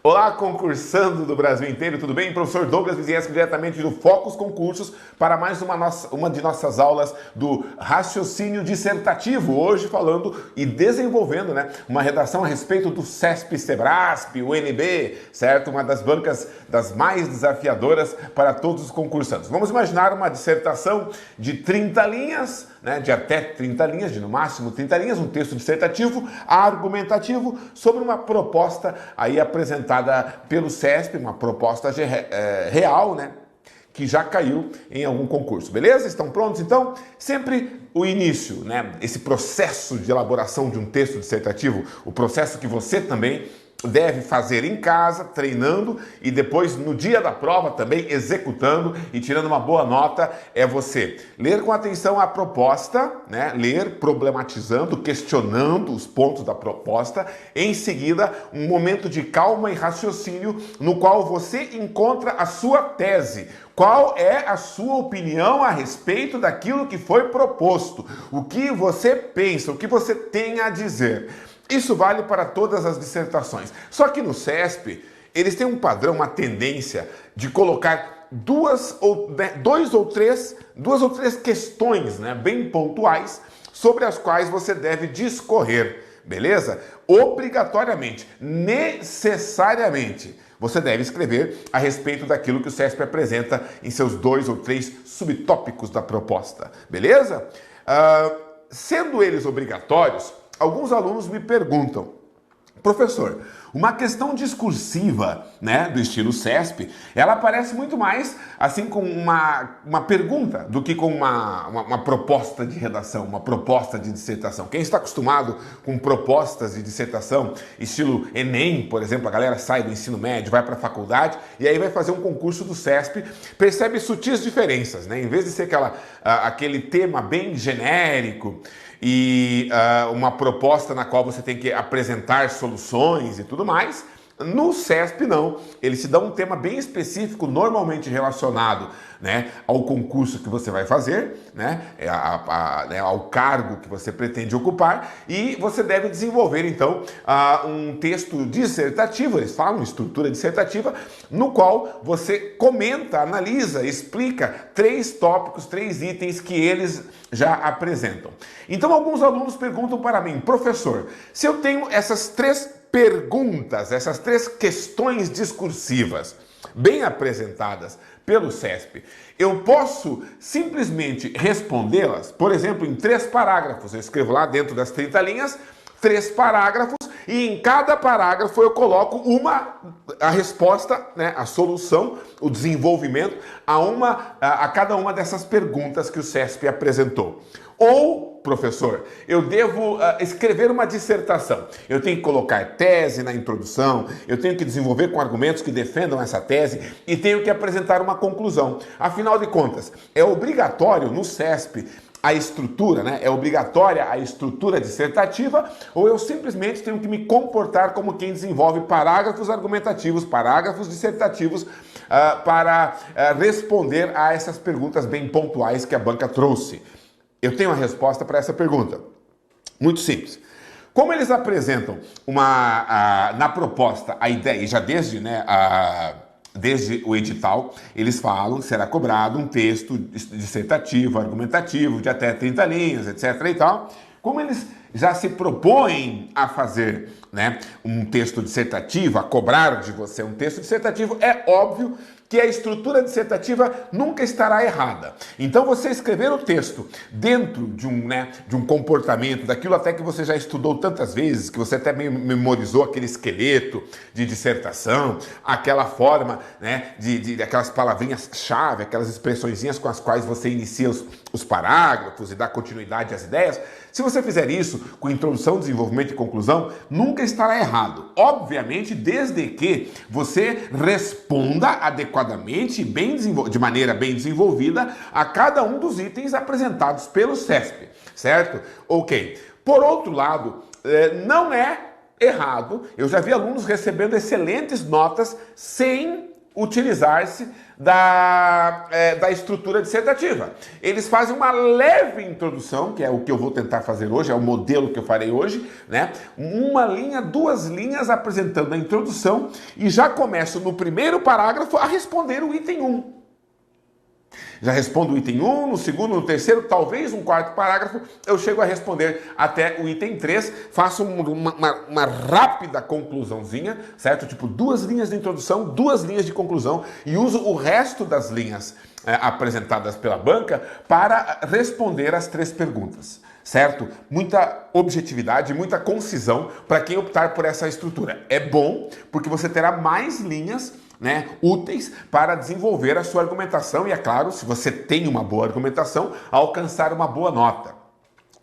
Olá, concursando do Brasil inteiro, tudo bem? Professor Douglas Viziesco, diretamente do Focus Concursos, para mais uma de nossas aulas do raciocínio dissertativo. Hoje falando e desenvolvendo uma redação a respeito do CESP-Sebrasp, o UNB, certo? Uma das bancas das mais desafiadoras para todos os concursantes. Vamos imaginar uma dissertação de 30 linhas, de até 30 linhas, de no máximo 30 linhas, um texto dissertativo, argumentativo, sobre uma proposta aí apresentada pelo CESP, uma proposta real, que já caiu em algum concurso. Beleza? Estão prontos? Então, sempre o início, esse processo de elaboração de um texto dissertativo, o processo que você também deve fazer em casa, treinando, e depois no dia da prova também executando e tirando uma boa nota, é você ler com atenção a proposta, ler problematizando, questionando os pontos da proposta, em seguida um momento de calma e raciocínio no qual você encontra a sua tese. Qual é a sua opinião a respeito daquilo que foi proposto? O que você pensa, o que você tem a dizer? Isso vale para todas as dissertações. Só que no CESP, eles têm um padrão, uma tendência de colocar duas ou três questões, bem pontuais, sobre as quais você deve discorrer, beleza? Obrigatoriamente, necessariamente, você deve escrever a respeito daquilo que o CESP apresenta em seus 2 ou 3 subtópicos da proposta, beleza? Sendo eles obrigatórios, alguns alunos me perguntam: professor, uma questão discursiva, do estilo CESP, ela parece muito mais assim com uma pergunta do que com uma proposta de redação, uma proposta de dissertação. Quem está acostumado com propostas de dissertação, estilo Enem, por exemplo, a galera sai do ensino médio, vai para a faculdade e aí vai fazer um concurso do CESP, percebe sutis diferenças, Em vez de ser aquele tema bem genérico e uma proposta na qual você tem que apresentar soluções e tudo mais, no CESP não. Ele se dá um tema bem específico, normalmente relacionado ao concurso que você vai fazer, ao cargo que você pretende ocupar, e você deve desenvolver então um texto dissertativo, eles falam estrutura dissertativa, no qual você comenta, analisa, explica 3 tópicos, 3 itens que eles já apresentam. Então alguns alunos perguntam para mim: professor, se eu tenho essas 3 perguntas, essas 3 questões discursivas bem apresentadas pelo CESP, eu posso simplesmente respondê-las, por exemplo, em 3 parágrafos. Eu escrevo lá dentro das 30 linhas 3 parágrafos e em cada parágrafo eu coloco a resposta, a solução, o desenvolvimento a cada uma dessas perguntas que o CESP apresentou. Ou, professor, eu devo escrever uma dissertação. Eu tenho que colocar tese na introdução, eu tenho que desenvolver com argumentos que defendam essa tese e tenho que apresentar uma conclusão. Afinal de contas, é obrigatório no CESP a estrutura, é obrigatória a estrutura dissertativa, ou eu simplesmente tenho que me comportar como quem desenvolve parágrafos argumentativos, parágrafos dissertativos para responder a essas perguntas bem pontuais que a banca trouxe? Eu tenho a resposta para essa pergunta. Muito simples. Como eles apresentam na proposta a ideia, e já desde o edital, eles falam que será cobrado um texto dissertativo, argumentativo, de até 30 linhas, etc. e tal. Como eles já se propõem a fazer um texto dissertativo, a cobrar de você um texto dissertativo, é óbvio que a estrutura dissertativa nunca estará errada. Então você escrever o texto dentro de um comportamento, daquilo até que você já estudou tantas vezes, que você até memorizou aquele esqueleto de dissertação, aquela forma de aquelas palavrinhas-chave, aquelas expressõezinhas com as quais você inicia os parágrafos e dá continuidade às ideias. Se você fizer isso com introdução, desenvolvimento e conclusão, nunca estará errado. Obviamente, desde que você responda adequadamente, de maneira bem desenvolvida, a cada um dos itens apresentados pelo CESP, certo? Ok. Por outro lado, não é errado, eu já vi alunos recebendo excelentes notas sem utilizar-se da estrutura dissertativa. Eles fazem uma leve introdução, que é o que eu vou tentar fazer hoje, é o modelo que eu farei hoje, né? Uma linha, duas linhas apresentando a introdução e já começo no primeiro parágrafo a responder o item 1. Já respondo o item 1, no segundo, no terceiro, talvez um quarto parágrafo, eu chego a responder até o item 3, faço uma rápida conclusãozinha, certo? Tipo, 2 linhas de introdução, 2 linhas de conclusão e uso o resto das linhas apresentadas pela banca para responder as 3 perguntas, certo? Muita objetividade, muita concisão para quem optar por essa estrutura. É bom porque você terá mais linhas, né, úteis para desenvolver a sua argumentação e, é claro, se você tem uma boa argumentação, alcançar uma boa nota.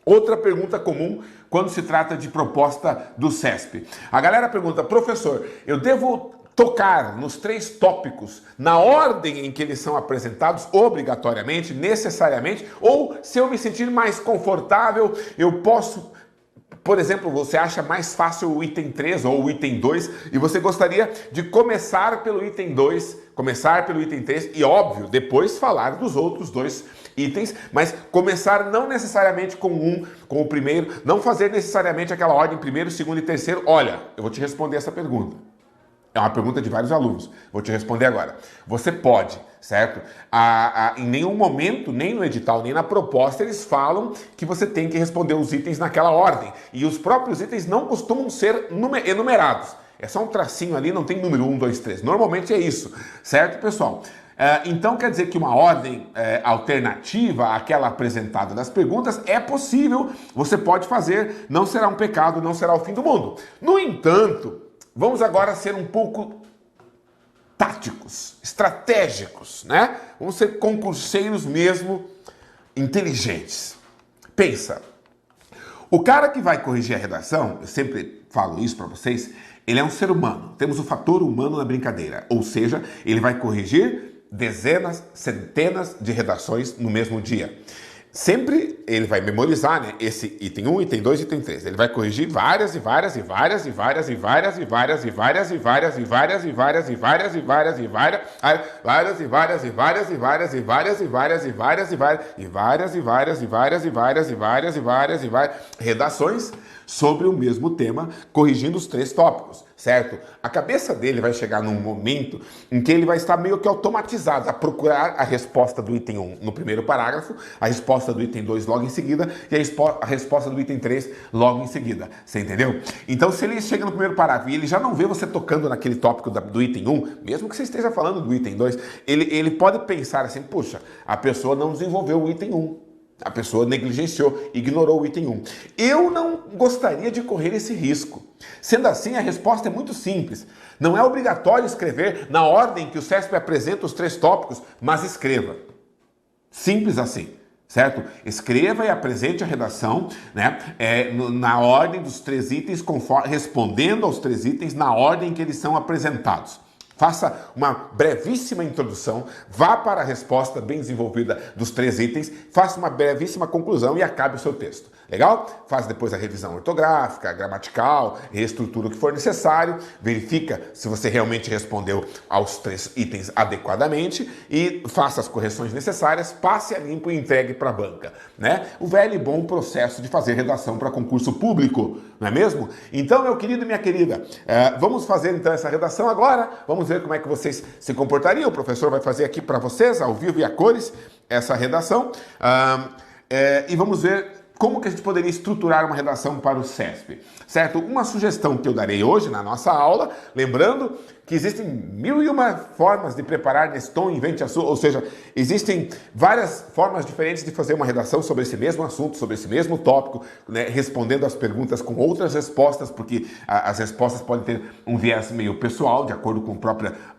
Outra pergunta comum quando se trata de proposta do CESP. A galera pergunta, professor, eu devo tocar nos 3 tópicos na ordem em que eles são apresentados, obrigatoriamente, necessariamente, ou se eu me sentir mais confortável, eu posso... Por exemplo, você acha mais fácil o item 3 ou o item 2 e você gostaria de começar pelo item 2, começar pelo item 3 e, óbvio, depois falar dos outros 2 itens, mas começar não necessariamente com o primeiro, não fazer necessariamente aquela ordem primeiro, segundo e terceiro. Olha, eu vou te responder essa pergunta. É uma pergunta de vários alunos. Vou te responder agora. Você pode, certo? Em nenhum momento, nem no edital, nem na proposta, eles falam que você tem que responder os itens naquela ordem. E os próprios itens não costumam ser enumerados. É só um tracinho ali, não tem número 1, 2, 3. Normalmente é isso, certo, pessoal? Então quer dizer que uma ordem alternativa àquela apresentada das perguntas é possível, você pode fazer, não será um pecado, não será o fim do mundo. No entanto, vamos agora ser um pouco táticos, estratégicos, né? Vamos ser concurseiros mesmo, inteligentes. Pensa, o cara que vai corrigir a redação, eu sempre falo isso para vocês, ele é um ser humano. Temos o fator humano na brincadeira, ou seja, ele vai corrigir dezenas, centenas de redações no mesmo dia. Sempre ele vai memorizar, né, esse item 1, item 2, item 3. Ele vai corrigir várias e várias e várias e várias e várias e várias e várias e várias e várias e várias e várias e várias e várias várias e várias e várias e várias e várias e várias e várias e várias e várias e várias e várias e várias e várias e várias e várias redações sobre o mesmo tema, corrigindo os 3 tópicos, certo? A cabeça dele vai chegar num momento em que ele vai estar meio que automatizado a procurar a resposta do item 1 no primeiro parágrafo, a resposta do item 2 logo em seguida e a resposta do item 3 logo em seguida. Você entendeu? Então, se ele chega no primeiro parágrafo e ele já não vê você tocando naquele tópico do item 1, mesmo que você esteja falando do item 2, ele pode pensar assim, puxa, a pessoa não desenvolveu o item 1. A pessoa negligenciou, ignorou o item 1. Eu não gostaria de correr esse risco. Sendo assim, a resposta é muito simples. Não é obrigatório escrever na ordem que o CESP apresenta os 3 tópicos, mas escreva. Simples assim, certo? Escreva e apresente a redação, né, na ordem dos 3 itens, respondendo aos 3 itens na ordem em que eles são apresentados. Faça uma brevíssima introdução, vá para a resposta bem desenvolvida dos 3 itens, faça uma brevíssima conclusão e acabe o seu texto. Legal? Faz depois a revisão ortográfica, gramatical, reestrutura o que for necessário, verifica se você realmente respondeu aos 3 itens adequadamente e faça as correções necessárias, passe a limpo e entregue para a banca, né? O velho e bom processo de fazer redação para concurso público, não é mesmo? Então, meu querido e minha querida, vamos fazer então essa redação agora, vamos ver como é que vocês se comportariam. O professor vai fazer aqui para vocês, ao vivo e a cores, essa redação, e vamos ver como que a gente poderia estruturar uma redação para o CESP, certo? Uma sugestão que eu darei hoje na nossa aula, lembrando que existem 1001 formas de preparar nesse tom, invente a sua, ou seja, existem várias formas diferentes de fazer uma redação sobre esse mesmo assunto, sobre esse mesmo tópico, né, respondendo as perguntas com outras respostas, porque as respostas podem ter um viés meio pessoal, de acordo com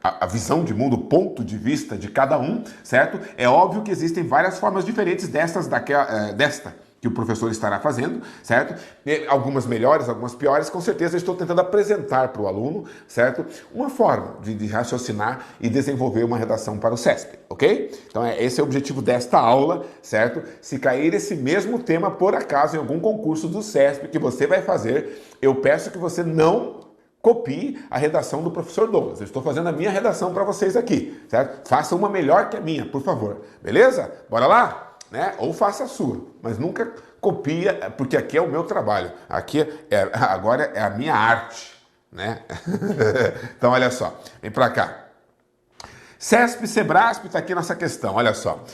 a visão de mundo, o ponto de vista de cada um, certo? É óbvio que existem várias formas diferentes desta que o professor estará fazendo, certo? Algumas melhores, algumas piores, com certeza eu estou tentando apresentar para o aluno, certo? Uma forma de raciocinar e desenvolver uma redação para o CESP, ok? Então esse é o objetivo desta aula, certo? Se cair esse mesmo tema, por acaso, em algum concurso do CESP que você vai fazer, eu peço que você não copie a redação do professor Douglas. Eu estou fazendo a minha redação para vocês aqui, certo? Faça uma melhor que a minha, por favor. Beleza? Bora lá? Né? Ou faça a sua, mas nunca copia, porque aqui é o meu trabalho. Aqui agora é a minha arte, né? Então, olha só. Vem para cá. CESP, SEBRASP está aqui nessa questão, olha só.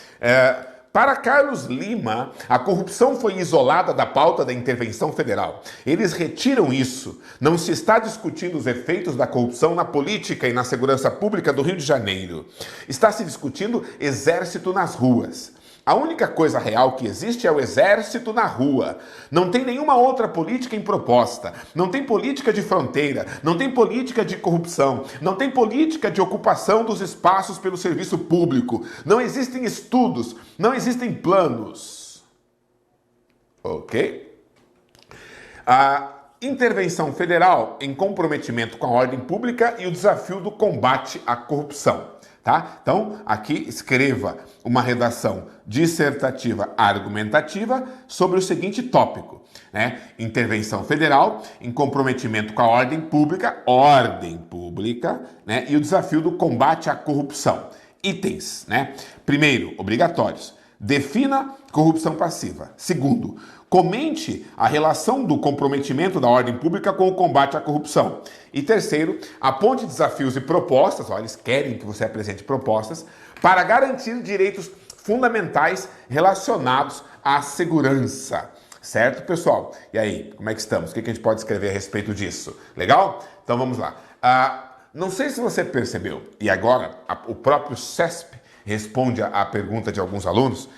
Para Carlos Lima, a corrupção foi isolada da pauta da intervenção federal. Eles retiram isso. Não se está discutindo os efeitos da corrupção na política e na segurança pública do Rio de Janeiro. Está se discutindo exército nas ruas. A única coisa real que existe é o exército na rua. Não tem nenhuma outra política em proposta. Não tem política de fronteira. Não tem política de corrupção. Não tem política de ocupação dos espaços pelo serviço público. Não existem estudos. Não existem planos. Ok? A intervenção federal em comprometimento com a ordem pública e o desafio do combate à corrupção. Tá? Então, aqui escreva uma redação dissertativa argumentativa sobre o seguinte tópico, né? Intervenção federal em comprometimento com a ordem pública, né? E o desafio do combate à corrupção. Itens, né? Primeiro, obrigatórios. Defina corrupção passiva. Segundo, comente a relação do comprometimento da ordem pública com o combate à corrupção. E terceiro, aponte desafios e propostas, eles querem que você apresente propostas, para garantir direitos fundamentais relacionados à segurança. Certo, pessoal? E aí, como é que estamos? O que a gente pode escrever a respeito disso? Legal? Então vamos lá. Não sei se você percebeu, e agora o próprio CESP responde à pergunta de alguns alunos,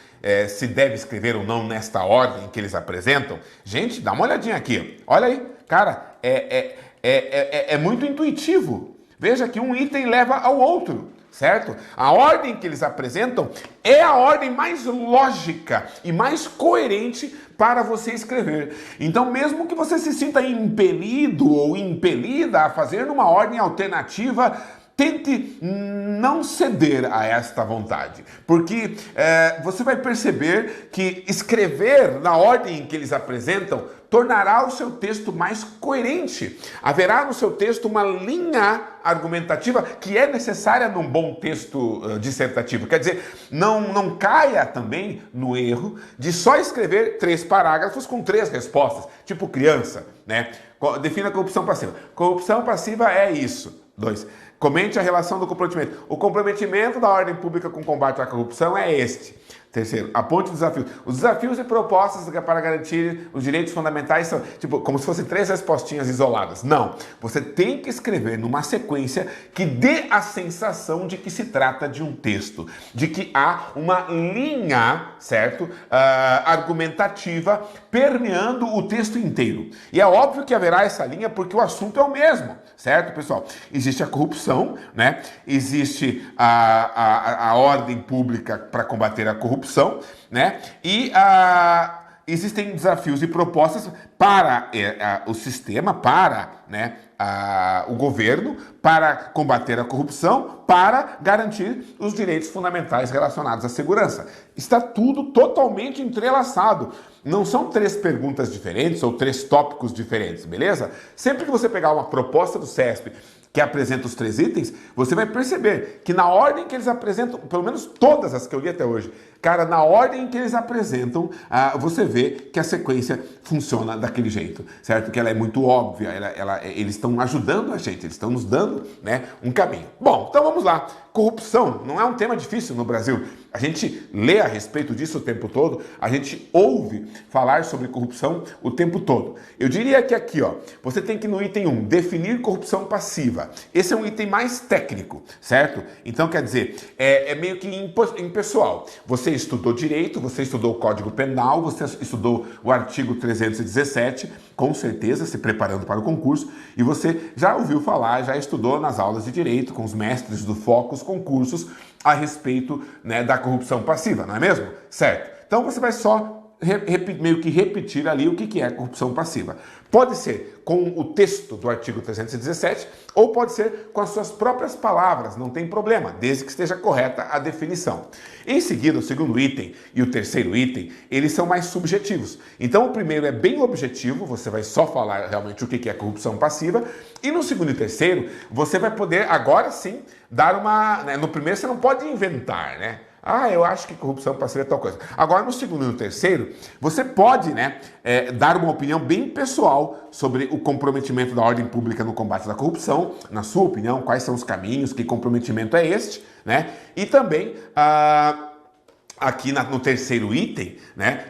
se deve escrever ou não nesta ordem que eles apresentam. Gente, dá uma olhadinha aqui. Olha aí, cara, é muito intuitivo. Veja que um item leva ao outro, certo? A ordem que eles apresentam é a ordem mais lógica e mais coerente para você escrever. Então, mesmo que você se sinta impelido ou impelida a fazer numa ordem alternativa, tente não ceder a esta vontade, porque você vai perceber que escrever na ordem em que eles apresentam tornará o seu texto mais coerente. Haverá no seu texto uma linha argumentativa que é necessária num bom texto dissertativo. Quer dizer, não caia também no erro de só escrever 3 parágrafos com 3 respostas, tipo criança, né? Defina a corrupção passiva. Corrupção passiva é isso. 2. Comente a relação do comprometimento. O comprometimento da ordem pública com o combate à corrupção é este. Terceiro, aponte desafios. Os desafios e propostas para garantir os direitos fundamentais são, como se fossem 3 respostinhas isoladas. Não. Você tem que escrever numa sequência que dê a sensação de que se trata de um texto, de que há uma linha, certo? Argumentativa permeando o texto inteiro. E é óbvio que haverá essa linha porque o assunto é o mesmo, certo, pessoal? Existe a corrupção, né? Existe a ordem pública para combater a corrupção, né? E existem desafios e propostas para o sistema, para, né, o governo, para combater a corrupção, para garantir os direitos fundamentais relacionados à segurança. Está tudo totalmente entrelaçado. Não são 3 perguntas diferentes ou 3 tópicos diferentes, beleza? Sempre que você pegar uma proposta do CESP que apresenta os 3 itens, você vai perceber que na ordem que eles apresentam, pelo menos todas as que eu li até hoje, cara, na ordem que eles apresentam, você vê que a sequência funciona daquele jeito, certo? Que ela é muito óbvia, eles estão ajudando a gente, eles estão nos dando, né, um caminho. Bom, então vamos lá. Corrupção não é um tema difícil no Brasil. A gente lê a respeito disso o tempo todo, a gente ouve falar sobre corrupção o tempo todo. Eu diria que aqui, você tem que no item 1, definir corrupção passiva. Esse é um item mais técnico, certo? Então, quer dizer, é meio que impessoal. Você estudou direito, você estudou o Código Penal, você estudou o artigo 317, com certeza, se preparando para o concurso, e você já ouviu falar, já estudou nas aulas de direito, com os mestres do Focus concursos, a respeito, né, da corrupção passiva, não é mesmo? Certo. Então você vai só meio que repetir ali o que é corrupção passiva. Pode ser com o texto do artigo 317 ou pode ser com as suas próprias palavras, não tem problema, desde que esteja correta a definição. Em seguida, o segundo item e o terceiro item, eles são mais subjetivos. Então, o primeiro é bem objetivo, você vai só falar realmente o que é corrupção passiva, e no segundo e terceiro, você vai poder, agora sim, dar uma... né, no primeiro você não pode inventar, né? Eu acho que corrupção passiva é tal coisa. Agora, no segundo e no terceiro, você pode, né, dar uma opinião bem pessoal sobre o comprometimento da ordem pública no combate à corrupção, na sua opinião, quais são os caminhos, que comprometimento é este, né? E também, aqui no terceiro item, né,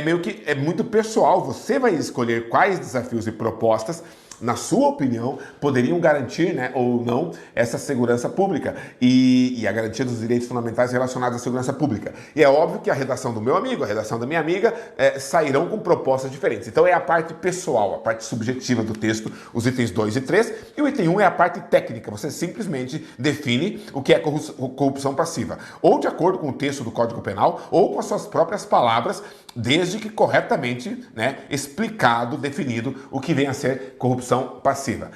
meio que é muito pessoal, você vai escolher quais desafios e propostas, na sua opinião, poderiam garantir, né, ou não essa segurança pública e a garantia dos direitos fundamentais relacionados à segurança pública. E é óbvio que a redação do meu amigo, a redação da minha amiga, sairão com propostas diferentes. Então é a parte pessoal, a parte subjetiva do texto, os itens 2 e 3, e o item 1 é a parte técnica, você simplesmente define o que é corrupção passiva, ou de acordo com o texto do Código Penal, ou com as suas próprias palavras, desde que corretamente, né, explicado, definido o que vem a ser corrupção passiva.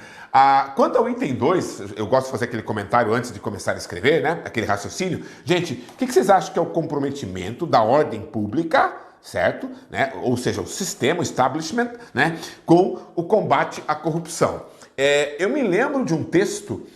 Quanto ao item 2, eu gosto de fazer aquele comentário antes de começar a escrever, né, aquele raciocínio. Gente, o que vocês acham que é o comprometimento da ordem pública, certo? Né, ou seja, o sistema, o establishment, né, com o combate à corrupção? Eu me lembro de um texto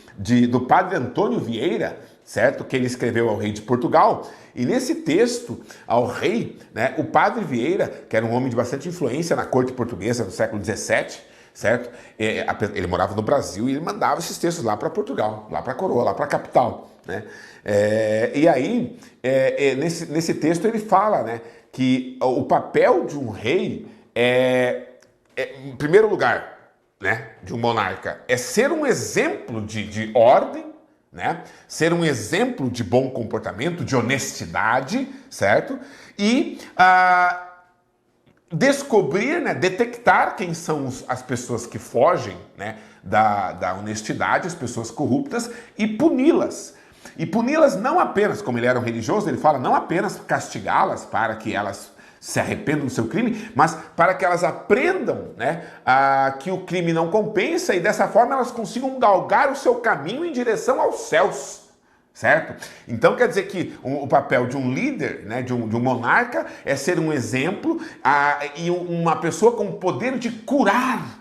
do padre Antônio Vieira, certo? Que ele escreveu ao rei de Portugal. E nesse texto, ao rei, né, o padre Vieira, que era um homem de bastante influência na corte portuguesa do século XVII, certo? Ele morava no Brasil e ele mandava esses textos lá para Portugal, lá para a coroa, lá para a capital, né? E aí, nesse texto ele fala, né, que o papel de um rei em primeiro lugar, né, de um monarca, é ser um exemplo de ordem, né? Ser um exemplo de bom comportamento, de honestidade, certo? E descobrir, né, detectar quem são as pessoas que fogem, né, da honestidade, as pessoas corruptas, e puni-las. E puni-las não apenas, como ele era um religioso, ele fala, não apenas castigá-las para que elas se arrependam do seu crime, mas para que elas aprendam, né, que o crime não compensa e dessa forma elas consigam galgar o seu caminho em direção aos céus, certo? Então quer dizer que o papel de um líder, né, de um monarca, é ser um exemplo e uma pessoa com o poder de curar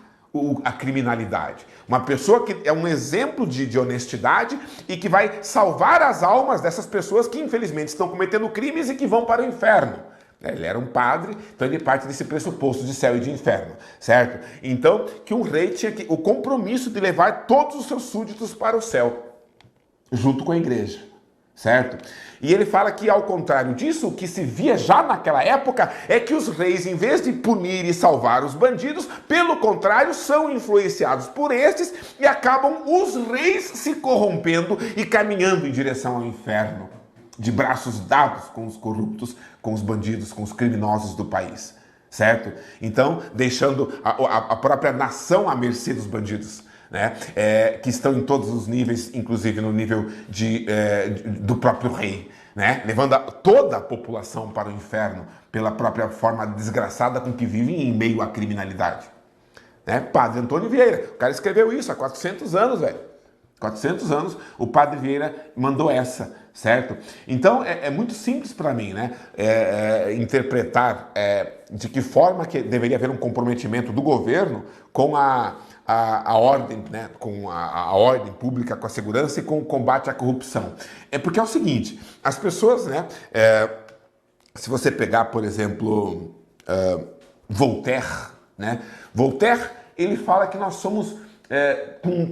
a criminalidade. Uma pessoa que é um exemplo de honestidade e que vai salvar as almas dessas pessoas que infelizmente estão cometendo crimes e que vão para o inferno. Ele era um padre, então ele parte desse pressuposto de céu e de inferno, certo? Então, que um rei tinha o compromisso de levar todos os seus súditos para o céu, junto com a igreja, certo? E ele fala que, ao contrário disso, o que se via já naquela época é que os reis, em vez de punir e salvar os bandidos, pelo contrário, são influenciados por estes e acabam os reis se corrompendo e caminhando em direção ao inferno, de braços dados com os corruptos, com os bandidos, com os criminosos do país, certo? Então, deixando a própria nação à mercê dos bandidos, né? Que estão em todos os níveis, inclusive no nível do próprio rei, né? Levando toda a população para o inferno pela própria forma desgraçada com que vivem em meio à criminalidade. Né? Padre Antônio Vieira, o cara escreveu isso há 400 anos, velho. 400 anos, o padre Vieira mandou essa, certo? Então, é muito simples para mim, né? Interpretar de que forma que deveria haver um comprometimento do governo com a ordem, né? Com a ordem pública, com a segurança e com o combate à corrupção. Porque é o seguinte, as pessoas, né? Se você pegar, por exemplo, Voltaire, né? Voltaire, ele fala que nós somos...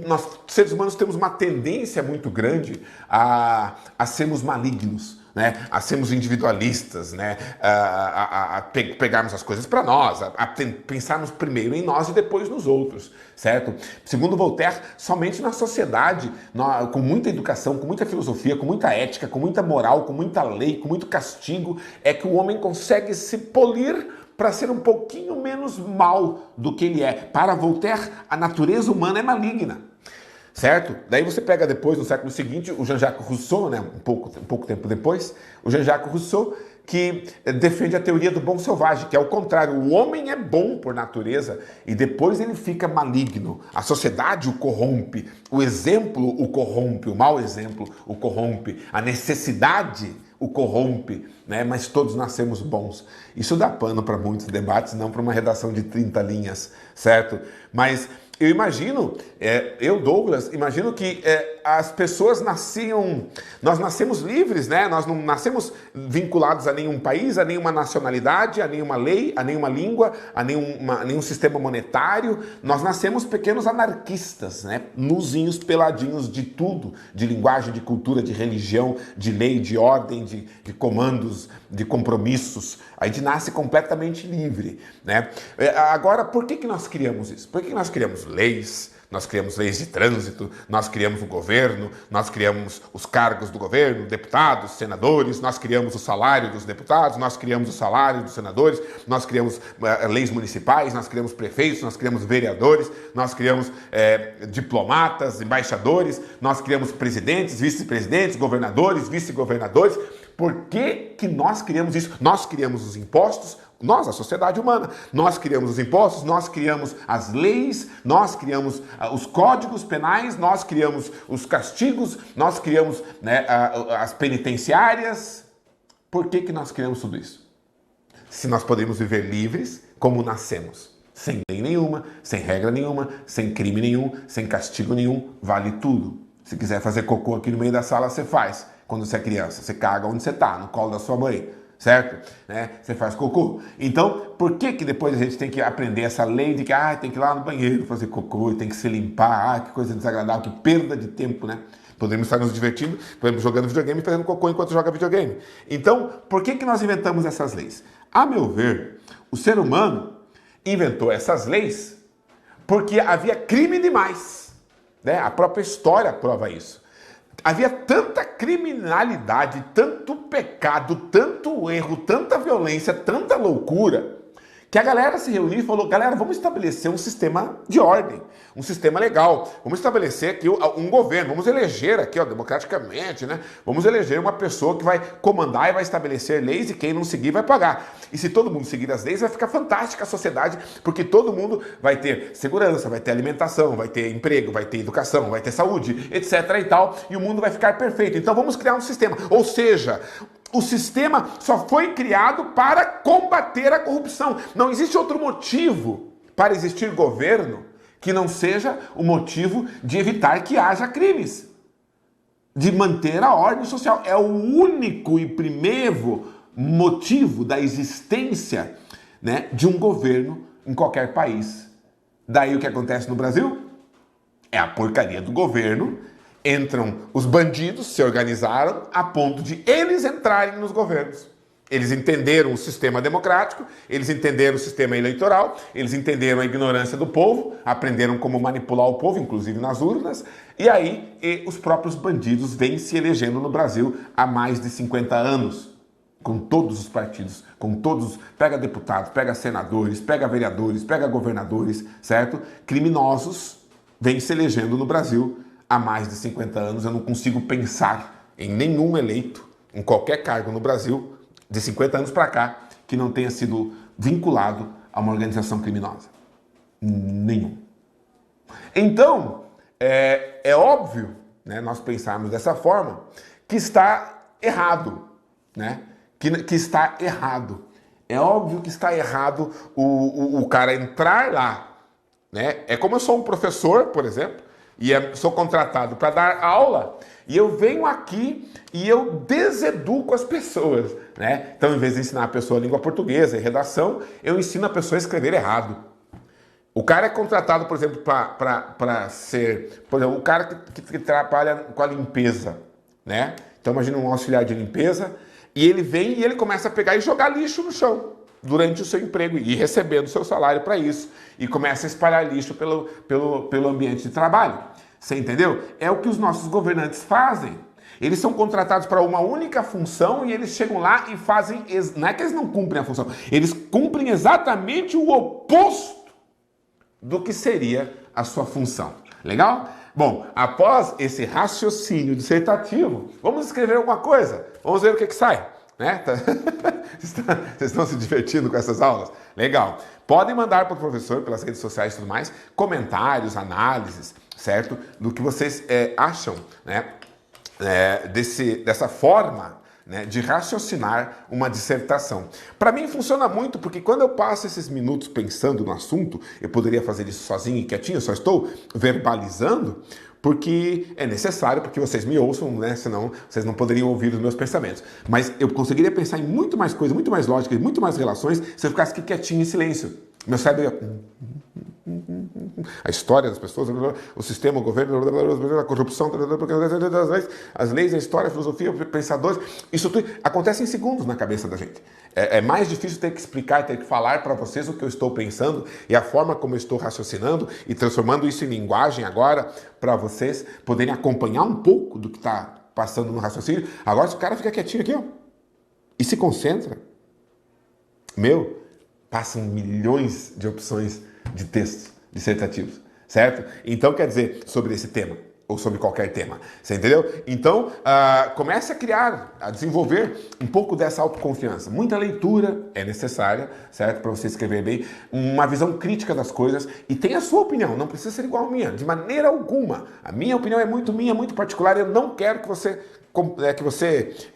nós, seres humanos, temos uma tendência muito grande a sermos malignos, né? A sermos individualistas, né? A pegarmos as coisas para nós, a pensarmos primeiro em nós e depois nos outros, certo? Segundo Voltaire, somente na sociedade, com muita educação, com muita filosofia, com muita ética, com muita moral, com muita lei, com muito castigo, é que o homem consegue se polir para ser um pouquinho menos mal do que ele é. Para Voltaire, a natureza humana é maligna, certo? Daí você pega depois, no século seguinte, o Jean-Jacques Rousseau, né, um pouco tempo depois, o Jean-Jacques Rousseau, que defende a teoria do bom selvagem, que é o contrário. O homem é bom por natureza e depois ele fica maligno. A sociedade o corrompe, o exemplo o corrompe, o mau exemplo o corrompe, a necessidade o corrompe, né? Mas todos nascemos bons. Isso dá pano para muitos debates, não para uma redação de 30 linhas, certo? Mas eu imagino, Douglas, imagino que as pessoas nós nascemos livres, né? Nós não nascemos vinculados a nenhum país, a nenhuma nacionalidade, a nenhuma lei, a nenhuma língua, a nenhum sistema monetário. Nós nascemos pequenos anarquistas, né? Nuzinhos, peladinhos de tudo, de linguagem, de cultura, de religião, de lei, de ordem, de comandos, de compromissos. A gente nasce completamente livre, né? Agora, por que nós criamos isso? Por que nós criamos leis? Nós criamos leis de trânsito, nós criamos o governo, nós criamos os cargos do governo, deputados, senadores, nós criamos o salário dos deputados, nós criamos o salário dos senadores, nós criamos leis municipais, nós criamos prefeitos, nós criamos vereadores, nós criamos diplomatas, embaixadores, nós criamos presidentes, vice-presidentes, governadores, vice-governadores. Por que nós criamos isso? Nós criamos os impostos, nós, a sociedade humana, nós criamos os impostos, nós criamos as leis, nós criamos os códigos penais, nós criamos os castigos, nós criamos, né, as penitenciárias. Por que nós criamos tudo isso? Se nós podemos viver livres como nascemos, sem lei nenhuma, sem regra nenhuma, sem crime nenhum, sem castigo nenhum, vale tudo. Se quiser fazer cocô aqui no meio da sala, você faz. Quando você é criança, você caga onde você está, no colo da sua mãe. Certo? Né? Você faz cocô. Então, por que depois a gente tem que aprender essa lei de que tem que ir lá no banheiro fazer cocô, tem que se limpar, que coisa desagradável, que perda de tempo, né? Podemos estar nos divertindo, podemos jogando videogame e fazendo cocô enquanto joga videogame. Então, por que nós inventamos essas leis? A meu ver, o ser humano inventou essas leis porque havia crime demais, né? A própria história prova isso. Havia tanta criminalidade, tanto pecado, tanto erro, tanta violência, tanta loucura, que a galera se reuniu e falou: galera, vamos estabelecer um sistema de ordem, um sistema legal, vamos estabelecer aqui um governo, vamos eleger aqui, democraticamente, né? Vamos eleger uma pessoa que vai comandar e vai estabelecer leis e quem não seguir vai pagar. E se todo mundo seguir as leis, vai ficar fantástica a sociedade, porque todo mundo vai ter segurança, vai ter alimentação, vai ter emprego, vai ter educação, vai ter saúde, etc e tal, e o mundo vai ficar perfeito. Então vamos criar um sistema, ou seja, o sistema só foi criado para combater a corrupção. Não existe outro motivo para existir governo que não seja o motivo de evitar que haja crimes, de manter a ordem social. É o único e primeiro motivo da existência, né, de um governo em qualquer país. Daí o que acontece no Brasil? É a porcaria do governo. Entram os bandidos, se organizaram a ponto de eles entrarem nos governos. Eles entenderam o sistema democrático, eles entenderam o sistema eleitoral, eles entenderam a ignorância do povo, aprenderam como manipular o povo, inclusive nas urnas, e aí os próprios bandidos vêm se elegendo no Brasil há mais de 50 anos, com todos os partidos, com todos, pega deputados, pega senadores, pega vereadores, pega governadores, certo? Criminosos vêm se elegendo no Brasil há mais de 50 anos. Eu não consigo pensar em nenhum eleito, em qualquer cargo no Brasil, de 50 anos para cá, que não tenha sido vinculado a uma organização criminosa. Nenhum. Então, é óbvio, né, nós pensarmos dessa forma, que está errado, né? Que está errado. É óbvio que está errado o cara entrar lá, né? É como eu sou um professor, por exemplo, e sou contratado para dar aula, e eu venho aqui e eu deseduco as pessoas, né? Então, em vez de ensinar a pessoa a língua portuguesa e redação, eu ensino a pessoa a escrever errado. O cara é contratado, por exemplo, para ser... Por exemplo, o cara que trabalha com a limpeza, né? Então, imagina um auxiliar de limpeza, e ele vem e ele começa a pegar e jogar lixo no chão durante o seu emprego e recebendo o seu salário para isso. E começa a espalhar lixo pelo ambiente de trabalho. Você entendeu? É o que os nossos governantes fazem. Eles são contratados para uma única função e eles chegam lá e fazem... Não é que eles não cumprem a função, eles cumprem exatamente o oposto do que seria a sua função. Legal? Bom, após esse raciocínio dissertativo, vamos escrever alguma coisa. Vamos ver o que sai. né? Vocês estão se divertindo com essas aulas? Legal. Podem mandar para o professor pelas redes sociais e tudo mais, comentários, análises, certo? Do que vocês acham, né? Dessa forma, né, de raciocinar uma dissertação. Para mim funciona muito porque quando eu passo esses minutos pensando no assunto, eu poderia fazer isso sozinho e quietinho, eu só estou verbalizando, porque é necessário, porque vocês me ouçam, né? Senão vocês não poderiam ouvir os meus pensamentos. Mas eu conseguiria pensar em muito mais coisa, muito mais lógica e muito mais relações se eu ficasse aqui quietinho em silêncio. Meu cérebro ia... A história das pessoas, o sistema, o governo, a corrupção, as leis, a história, a filosofia, os pensadores, isso tudo acontece em segundos na cabeça da gente. É mais difícil ter que explicar, ter que falar para vocês o que eu estou pensando e a forma como eu estou raciocinando e transformando isso em linguagem agora para vocês poderem acompanhar um pouco do que está passando no raciocínio. Agora, se o cara fica quietinho aqui, ó, e se concentra, passam milhões de opções de textos dissertativos, certo? Então, quer dizer, sobre esse tema, ou sobre qualquer tema, você entendeu? Então, comece a criar, a desenvolver um pouco dessa autoconfiança. Muita leitura é necessária, certo? Para você escrever bem, uma visão crítica das coisas e tenha a sua opinião, não precisa ser igual à minha, de maneira alguma. A minha opinião é muito minha, muito particular, eu não quero que você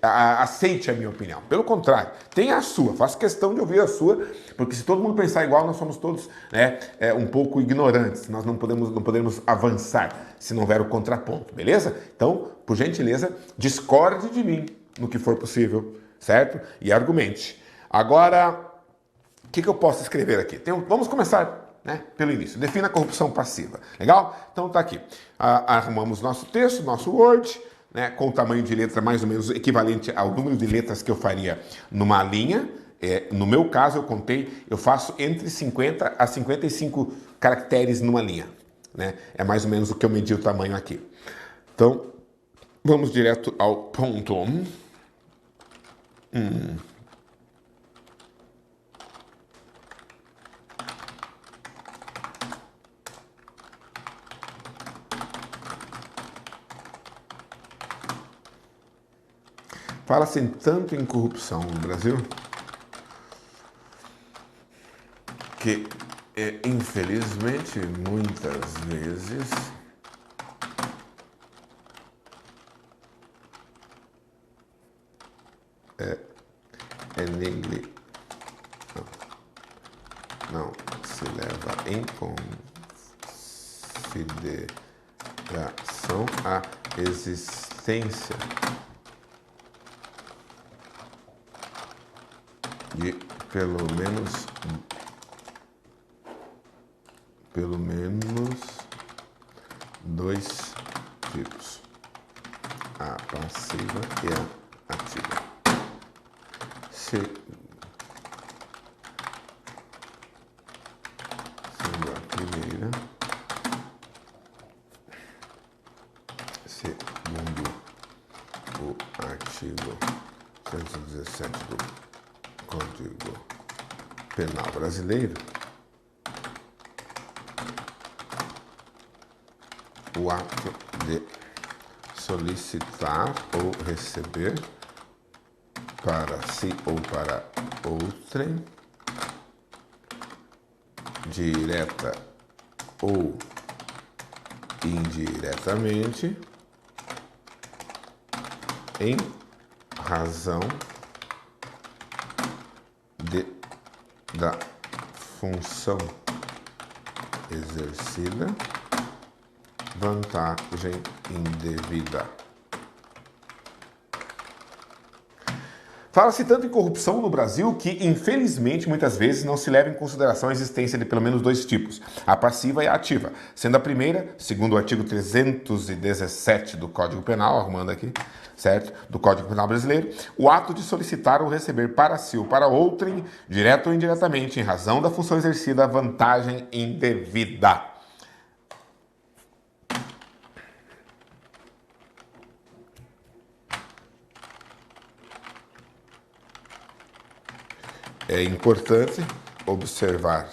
aceite a minha opinião. Pelo contrário, tenha a sua. Faço questão de ouvir a sua, porque se todo mundo pensar igual, nós somos todos um pouco ignorantes. Nós não podemos avançar se não houver o contraponto, beleza? Então, por gentileza, discorde de mim no que for possível, certo? E argumente. Agora, o que eu posso escrever aqui? Vamos começar, né, pelo início. Defina a corrupção passiva. Legal? Então tá aqui. Arrumamos nosso texto, nosso Word, né, com o tamanho de letra mais ou menos equivalente ao número de letras que eu faria numa linha. No meu caso, eu faço entre 50 a 55 caracteres numa linha. Né? É mais ou menos o que eu medi o tamanho aqui. Então, vamos direto ao ponto. Fala-se tanto em corrupção no Brasil que, infelizmente, muitas vezes não se leva em consideração a existência de pelo menos dois tipos, a passiva e a ativa. Sendo a primeira, segundo o artigo 117 do Código Penal Brasileiro, o ato de solicitar ou receber para si ou para outrem, direta ou indiretamente, em razão da função exercida, vantagem indevida. Fala-se tanto em corrupção no Brasil que, infelizmente, muitas vezes não se leva em consideração a existência de pelo menos dois tipos, a passiva e a ativa, sendo a primeira, segundo o artigo 317 do Código Penal, arrumando aqui, certo? Do Código Penal Brasileiro, o ato de solicitar ou receber para si ou para outrem, direto ou indiretamente, em razão da função exercida, vantagem indevida. É importante observar,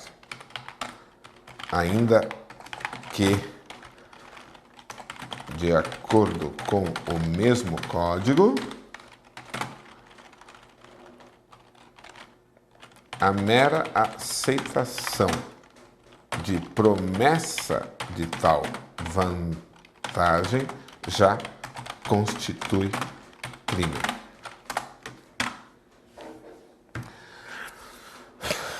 ainda que, de acordo com o mesmo código, a mera aceitação de promessa de tal vantagem já constitui crime.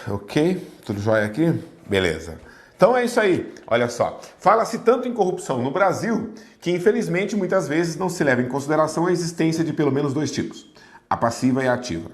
Ok? Tudo jóia aqui? Beleza. Então é isso aí. Olha só. Fala-se tanto em corrupção no Brasil que, infelizmente, muitas vezes não se leva em consideração a existência de pelo menos dois tipos: a passiva e a ativa.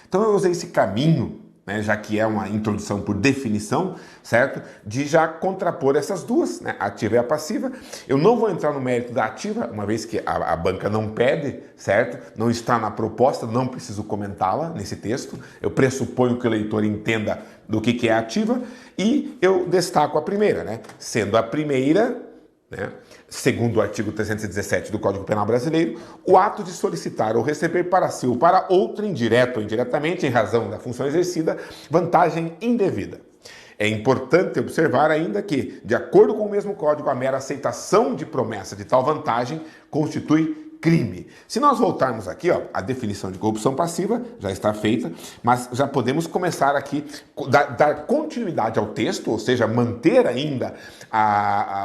Então eu usei esse caminho, né, já que é uma introdução por definição, certo? De já contrapor essas duas, né, a ativa e a passiva. Eu não vou entrar no mérito da ativa, uma vez que a banca não pede, certo? Não está na proposta, não preciso comentá-la nesse texto. Eu pressuponho que o leitor entenda do que é ativa e eu destaco a primeira, né? Sendo a primeira, né, segundo o artigo 317 do Código Penal Brasileiro, o ato de solicitar ou receber para si ou para outro, indireto ou indiretamente, em razão da função exercida, vantagem indevida. É importante observar ainda que, de acordo com o mesmo código, a mera aceitação de promessa de tal vantagem constitui crime. Se nós voltarmos aqui, ó, a definição de corrupção passiva já está feita, mas já podemos começar aqui, dar continuidade ao texto, ou seja, manter ainda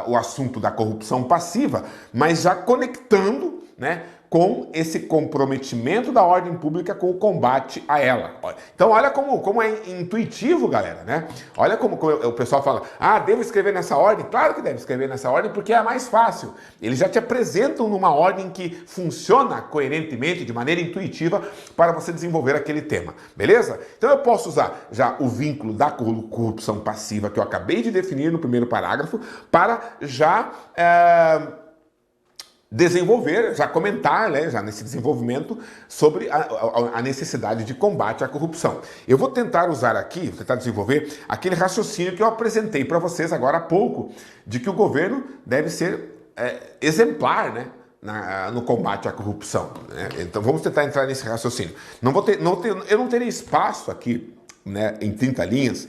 o assunto da corrupção passiva, mas já conectando, né, com esse comprometimento da ordem pública com o combate a ela. Então olha como é intuitivo, galera, né? Olha como o pessoal fala, devo escrever nessa ordem? Claro que deve escrever nessa ordem porque é a mais fácil. Eles já te apresentam numa ordem que funciona coerentemente, de maneira intuitiva, para você desenvolver aquele tema, beleza? Então eu posso usar já o vínculo da corrupção passiva que eu acabei de definir no primeiro parágrafo para já desenvolver, já comentar, né, já nesse desenvolvimento sobre a necessidade de combate à corrupção. Eu vou tentar usar aqui, vou tentar desenvolver aquele raciocínio que eu apresentei para vocês agora há pouco, de que o governo deve ser exemplar, né, no combate à corrupção, né? Então vamos tentar entrar nesse raciocínio. Eu não terei espaço aqui, né, em 30 linhas.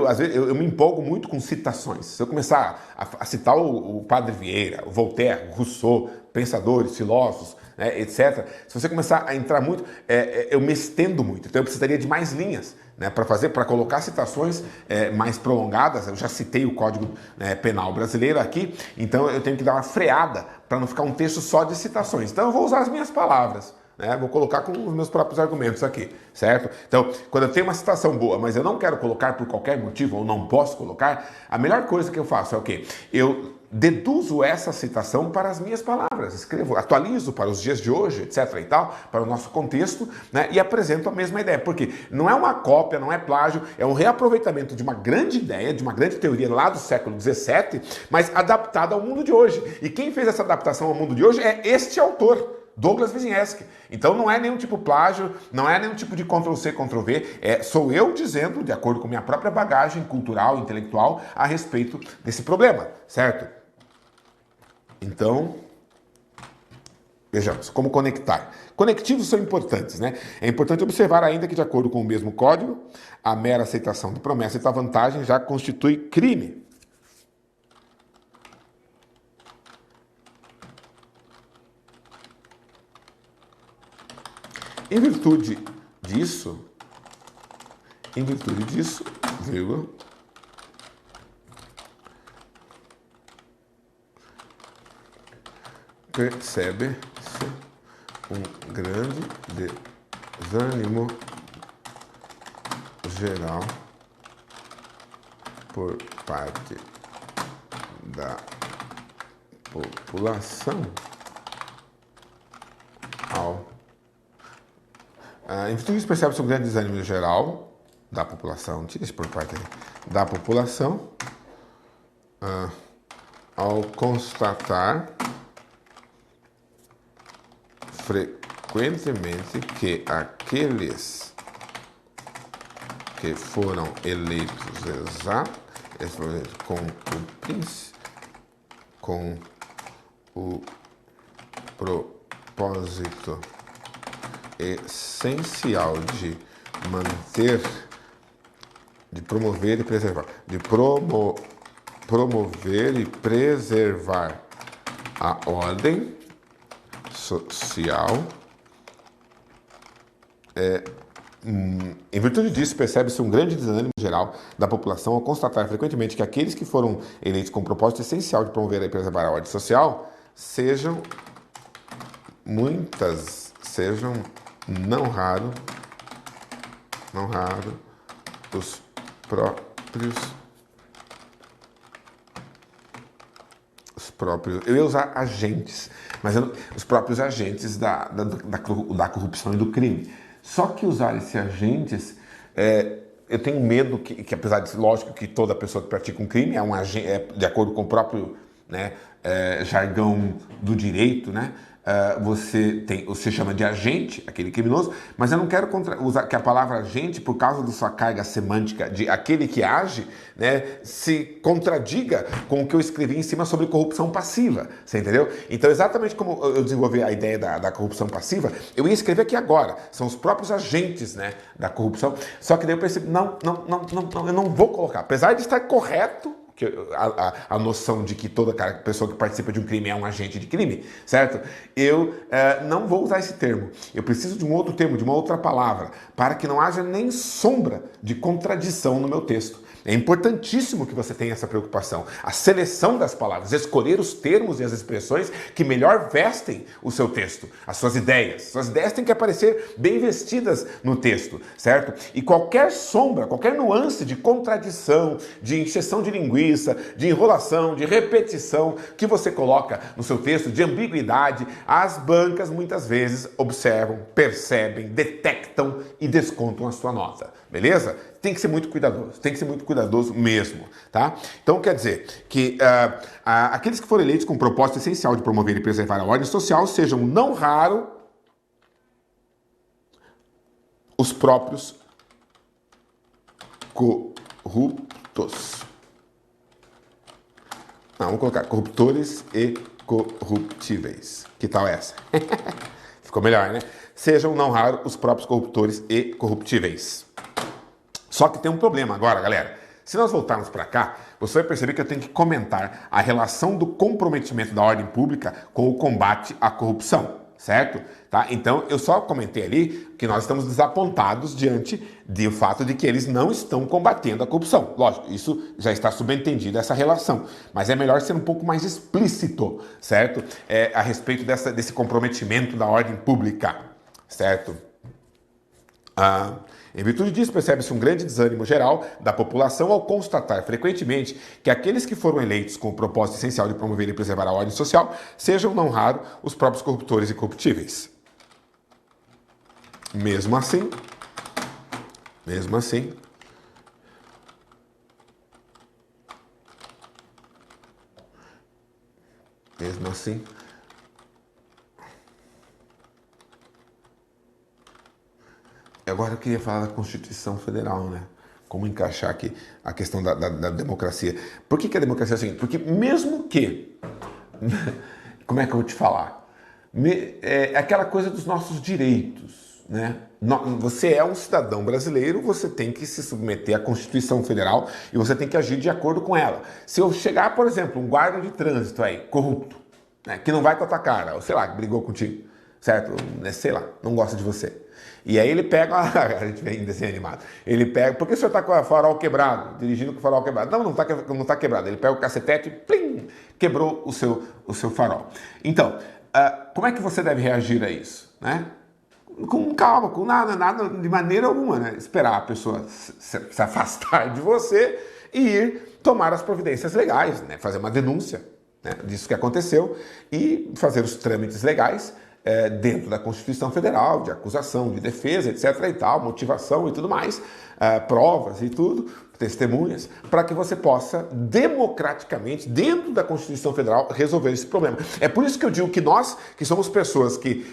Às vezes, eu me empolgo muito com citações. Se eu começar a citar o Padre Vieira, o Voltaire, o Rousseau, pensadores, filósofos, né, etc., se você começar a entrar muito, eu me estendo muito. Então eu precisaria de mais linhas, né, para colocar citações mais prolongadas. Eu já citei o Código Penal brasileiro aqui, então eu tenho que dar uma freada para não ficar um texto só de citações. Então eu vou usar as minhas palavras. Vou colocar com os meus próprios argumentos aqui, certo? Então, quando eu tenho uma citação boa, mas eu não quero colocar por qualquer motivo, ou não posso colocar, a melhor coisa que eu faço é o quê? Eu deduzo essa citação para as minhas palavras, escrevo, atualizo para os dias de hoje, etc. e tal, para o nosso contexto, né, e apresento a mesma ideia, porque não é uma cópia, não é plágio, é um reaproveitamento de uma grande ideia, de uma grande teoria lá do século XVII, mas adaptada ao mundo de hoje. E quem fez essa adaptação ao mundo de hoje é este autor, Douglas Wisniewski. Então não é nenhum tipo de plágio, não é nenhum tipo de Ctrl-C, Ctrl-V, sou eu dizendo, de acordo com minha própria bagagem cultural, intelectual, a respeito desse problema, certo? Então, vejamos, como conectar. Conectivos são importantes, né? É importante observar ainda que, de acordo com o mesmo código, a mera aceitação de promessa e tal vantagem já constitui crime. Em virtude disso, vírgula, percebe-se um grande desânimo geral por parte da população em virtude disso, percebe-se um grande desânimo geral da população, tira isso por parte aí, da população, ao constatar frequentemente que aqueles que foram eleitos com o propósito essencial de manter, de promover e preservar, promover e preservar a ordem, social Em virtude disso, percebe-se um grande desânimo geral da população ao constatar frequentemente que aqueles que foram eleitos com o propósito essencial de promover e preservar a ordem social sejam não raro, os próprios, eu ia usar agentes, mas os próprios agentes da corrupção e do crime. Só que usar esses agentes, eu tenho medo que apesar de, lógico, que toda pessoa que pratica um crime é um agente, de acordo com o próprio, né, jargão do direito, né? Você chama de agente, aquele criminoso, mas eu não quero usar que a palavra agente, por causa da sua carga semântica de aquele que age, né, se contradiga com o que eu escrevi em cima sobre corrupção passiva, você entendeu? Então, exatamente como eu desenvolvi a ideia da corrupção passiva, eu ia escrever aqui agora, são os próprios agentes, né, da corrupção, só que daí eu percebi, não, eu não vou colocar, apesar de estar correto, a noção de que toda pessoa que participa de um crime é um agente de crime, certo? Eu não vou usar esse termo. Eu preciso de um outro termo, de uma outra palavra, para que não haja nem sombra de contradição no meu texto. É importantíssimo que você tenha essa preocupação. A seleção das palavras, escolher os termos e as expressões que melhor vestem o seu texto, as suas ideias. Suas ideias têm que aparecer bem vestidas no texto, certo? E qualquer sombra, qualquer nuance de contradição, de encheção de linguiça, de enrolação, de repetição que você coloca no seu texto, de ambiguidade, as bancas muitas vezes observam, percebem, detectam e descontam a sua nota, beleza? Tem que ser muito cuidadoso mesmo, tá? Então quer dizer que aqueles que foram eleitos com o propósito essencial de promover e preservar a ordem social sejam não raro os próprios corruptos. Não, vamos colocar corruptores e corruptíveis. Que tal essa? Ficou melhor, né? Sejam não raro os próprios corruptores e corruptíveis. Só que tem um problema agora, galera. Se nós voltarmos para cá, você vai perceber que eu tenho que comentar a relação do comprometimento da ordem pública com o combate à corrupção, certo? Tá? Então, eu só comentei ali que nós estamos desapontados diante do fato de que eles não estão combatendo a corrupção. Lógico, isso já está subentendido, essa relação. Mas é melhor ser um pouco mais explícito, certo? A respeito desse comprometimento da ordem pública, certo? Em virtude disso, percebe-se um grande desânimo geral da população ao constatar frequentemente que aqueles que foram eleitos com o propósito essencial de promover e preservar a ordem social sejam, não raro, os próprios corruptores e corruptíveis. Mesmo assim, agora eu queria falar da Constituição Federal, né? Como encaixar aqui a questão da democracia. Por que a democracia é o seguinte? Porque mesmo que... Como é que eu vou te falar? É aquela coisa dos nossos direitos, né? Você é um cidadão brasileiro, você tem que se submeter à Constituição Federal e você tem que agir de acordo com ela. Se eu chegar, por exemplo, um guarda de trânsito aí, corrupto, né, que não vai com a tua cara, ou sei lá, que brigou contigo, certo? Sei lá, não gosta de você. E aí ele pega, a gente vem em desenho animado, ele pega, por que o senhor está com o farol quebrado, dirigindo com o farol quebrado? Não tá quebrado, ele pega o cacetete e plim, quebrou o seu farol. Então, como é que você deve reagir a isso, né? Com calma, com nada, de maneira alguma, né? Esperar a pessoa se afastar de você e ir tomar as providências legais, né? Fazer uma denúncia, né, disso que aconteceu e fazer os trâmites legais dentro da Constituição Federal, de acusação, de defesa, etc. e tal, motivação e tudo mais, provas e tudo, testemunhas, para que você possa democraticamente, dentro da Constituição Federal, resolver esse problema. É por isso que eu digo que nós, que somos pessoas que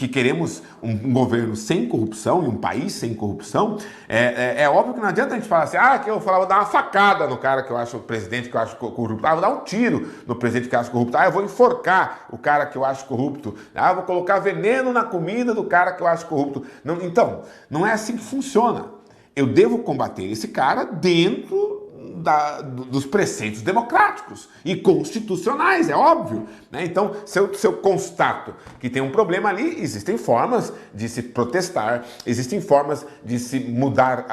queremos um governo sem corrupção e um país sem corrupção, é óbvio que não adianta a gente falar assim, que eu vou dar uma facada no cara que eu acho, o presidente que eu acho corrupto, vou dar um tiro no presidente que eu acho corrupto, eu vou enforcar o cara que eu acho corrupto, eu vou colocar veneno na comida do cara que eu acho corrupto. Então, não é assim que funciona. Eu devo combater esse cara dentro dos preceitos democráticos e constitucionais, é óbvio, né? Então, se eu constato que tem um problema ali, existem formas de se protestar, existem formas de se mudar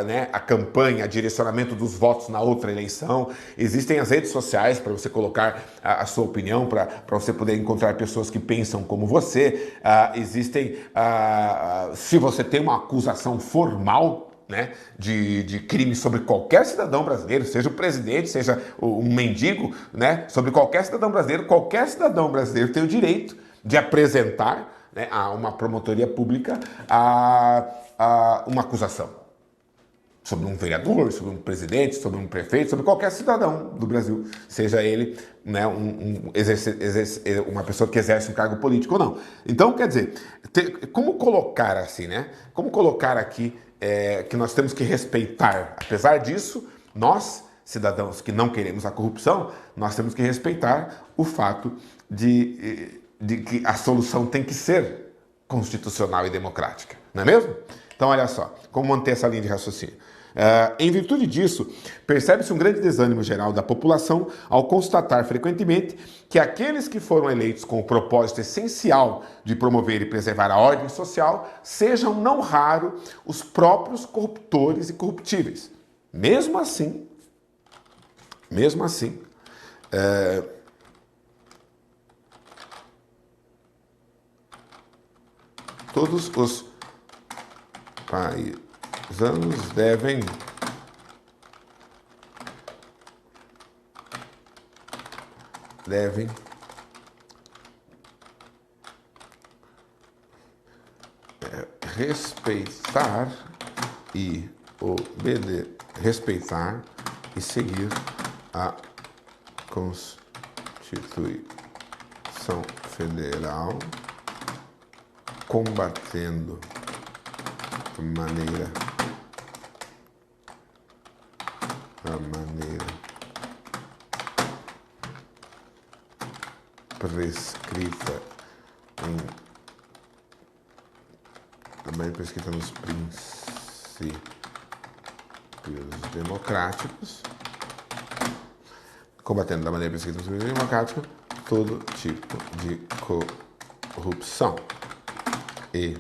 né, a campanha, o direcionamento dos votos na outra eleição, existem as redes sociais para você colocar a sua opinião, para você poder encontrar pessoas que pensam como você, existem, se você tem uma acusação formal, né, de crime sobre qualquer cidadão brasileiro, seja o presidente, seja um mendigo, né, sobre qualquer cidadão brasileiro tem o direito de apresentar, né, a uma promotoria pública uma acusação sobre um vereador, sobre um presidente, sobre um prefeito, sobre qualquer cidadão do Brasil, seja ele, né, uma pessoa que exerce um cargo político ou não. Então, quer dizer, como colocar assim, né? Como colocar aqui que nós temos que respeitar, apesar disso, nós, cidadãos que não queremos a corrupção, nós temos que respeitar o fato de que a solução tem que ser constitucional e democrática, não é mesmo? Então, olha só, como manter essa linha de raciocínio. Em virtude disso, percebe-se um grande desânimo geral da população ao constatar frequentemente que aqueles que foram eleitos com o propósito essencial de promover e preservar a ordem social sejam, não raro, os próprios corruptores e corruptíveis. Mesmo assim, todos os paisanos devem respeitar e seguir a Constituição Federal, combatendo a maneira prescrita nos princípios democráticos, combatendo da maneira prescrita nos princípios democráticos todo tipo de corrupção e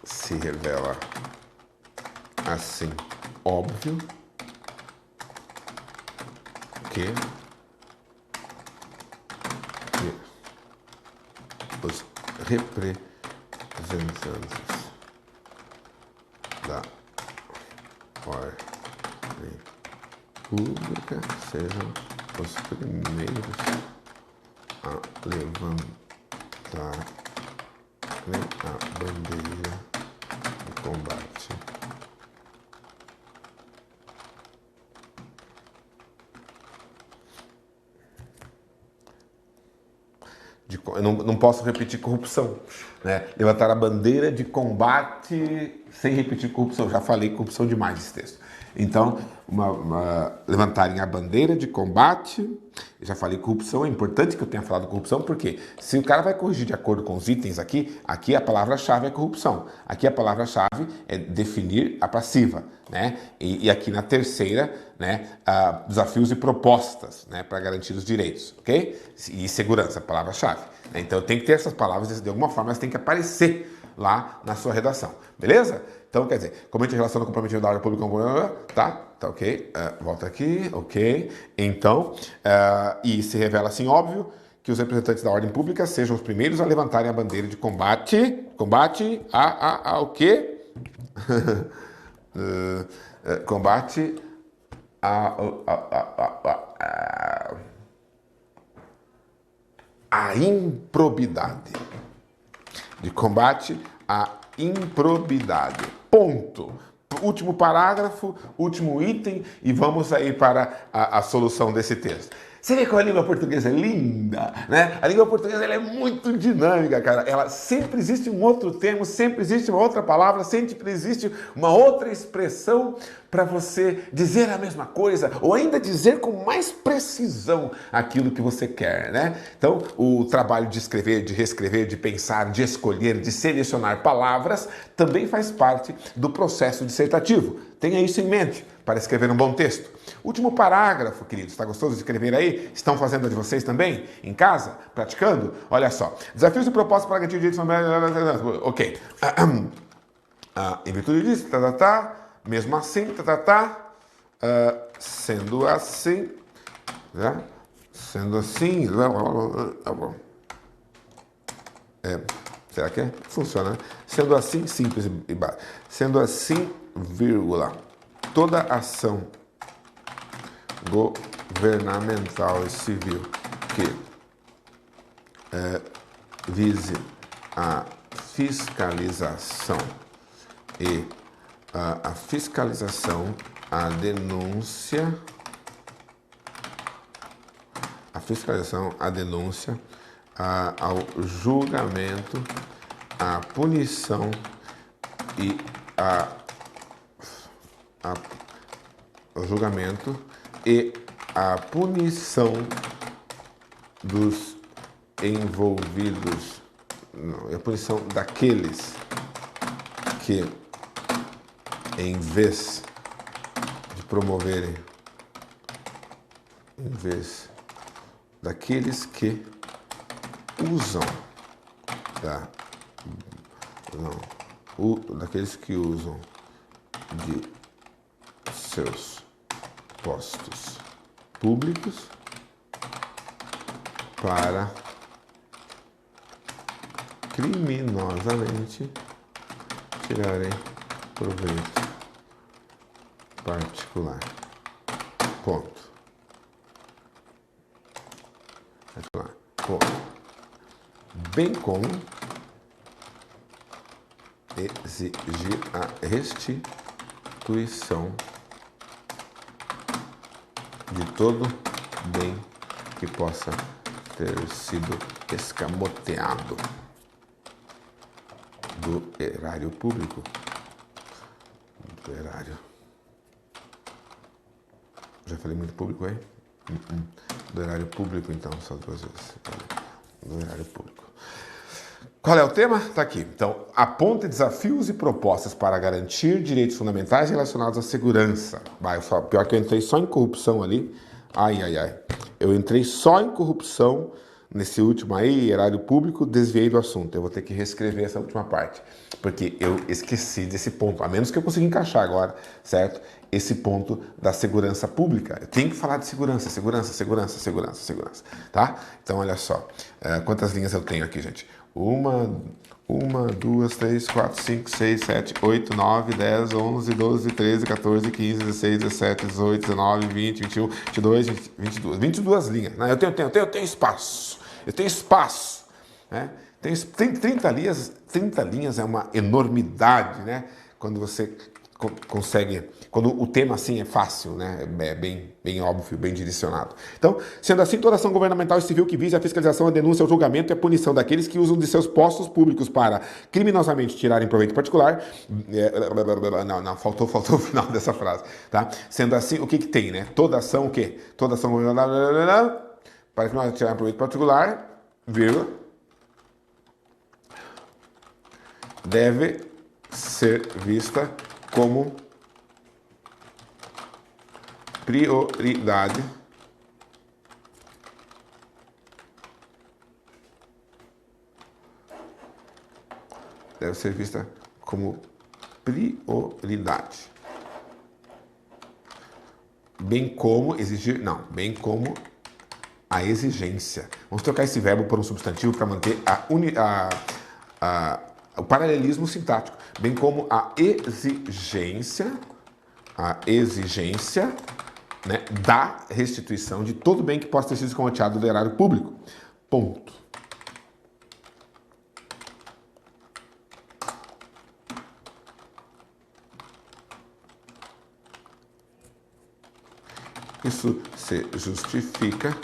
se revela assim óbvio que os representantes da ordem pública sejam os primeiros a levantar a bandeira de combate eu não posso repetir corrupção, né? Levantar a bandeira de combate sem repetir corrupção. Já falei corrupção demais nesse texto. Então, levantarem a bandeira de combate, eu já falei corrupção, é importante que eu tenha falado corrupção, porque se o cara vai corrigir de acordo com os itens aqui a palavra-chave é corrupção. Aqui a palavra-chave é definir a passiva, né? E aqui na terceira, né, desafios e propostas, né, para garantir os direitos, ok? E segurança, palavra-chave. Então tem que ter essas palavras, de alguma forma elas têm que aparecer lá na sua redação, beleza? Então, quer dizer, comente em relação ao comprometimento da ordem pública, tá ok, volta aqui, ok. Então, e se revela assim óbvio que os representantes da ordem pública sejam os primeiros a levantarem a bandeira de combate o quê? Combate a improbidade. De combate à improbidade. Ponto. Último parágrafo, último item, e vamos aí para a solução desse texto. Você vê como a língua portuguesa é linda, né? A língua portuguesa ela é muito dinâmica, cara. Ela sempre existe um outro termo, sempre existe uma outra palavra, sempre existe uma outra expressão para você dizer a mesma coisa ou ainda dizer com mais precisão aquilo que você quer, né? Então, o trabalho de escrever, de reescrever, de pensar, de escolher, de selecionar palavras também faz parte do processo dissertativo. Tenha isso em mente para escrever um bom texto. Último parágrafo, queridos. Está gostoso de escrever aí? Estão fazendo a de vocês também? Em casa? Praticando? Olha só. Desafios e propostas para garantir direitos... Ok. Em virtude disso, mesmo assim, sendo assim, né? Sendo assim, será que é? Funciona, né? Sendo assim, simples e básico. Sendo assim, vírgula, toda ação governamental e civil que vise a fiscalização e a fiscalização, a denúncia, ao julgamento, a punição e o julgamento e a punição dos envolvidos, não, a punição daqueles que, em vez de promoverem, em vez daqueles que usam, daqueles que usam de seus postos públicos para criminosamente tirarem proveito particular. Ponto. Bem como exigir a restituição de todo bem que possa ter sido escamoteado do erário público. Do erário. Já falei muito público aí? Do erário público, então, só 2 vezes. Do erário público. Qual é o tema? Está aqui. Então, aponte desafios e propostas para garantir direitos fundamentais relacionados à segurança. Pior que eu entrei só em corrupção ali. Ai. Eu entrei só em corrupção nesse último aí, erário público, desviei do assunto. Eu vou ter que reescrever essa última parte, porque eu esqueci desse ponto, a menos que eu consiga encaixar agora, certo? Esse ponto da segurança pública. Eu tenho que falar de segurança, tá? Então, olha só. Quantas linhas eu tenho aqui, gente? 1, 2, 3, 4, 5, 6, 7, 8, 9, 10, 11, 12, 13, 14, 15, 16, 17, 18, 19, 20, 21, 22, 22. 22 linhas. Eu tenho espaço. Eu tenho espaço. Né? Tem 30 linhas. 30 linhas é uma enormidade, né? Quando você consegue, quando o tema assim é fácil, né? É bem óbvio, bem direcionado. Então, sendo assim, toda ação governamental e civil que vise a fiscalização, a denúncia, o julgamento e a punição daqueles que usam de seus postos públicos para criminosamente tirarem proveito particular. Faltou o final dessa frase, tá? Sendo assim, o que tem, né? Toda ação, o quê? Toda ação governamental para criminosamente tirar proveito particular, vírgula, deve ser vista como prioridade bem como a exigência. Vamos trocar esse verbo por um substantivo para manter o paralelismo sintático, bem como a exigência, né, da restituição de todo bem que possa ter sido escamoteado do erário público. Ponto. Isso se justifica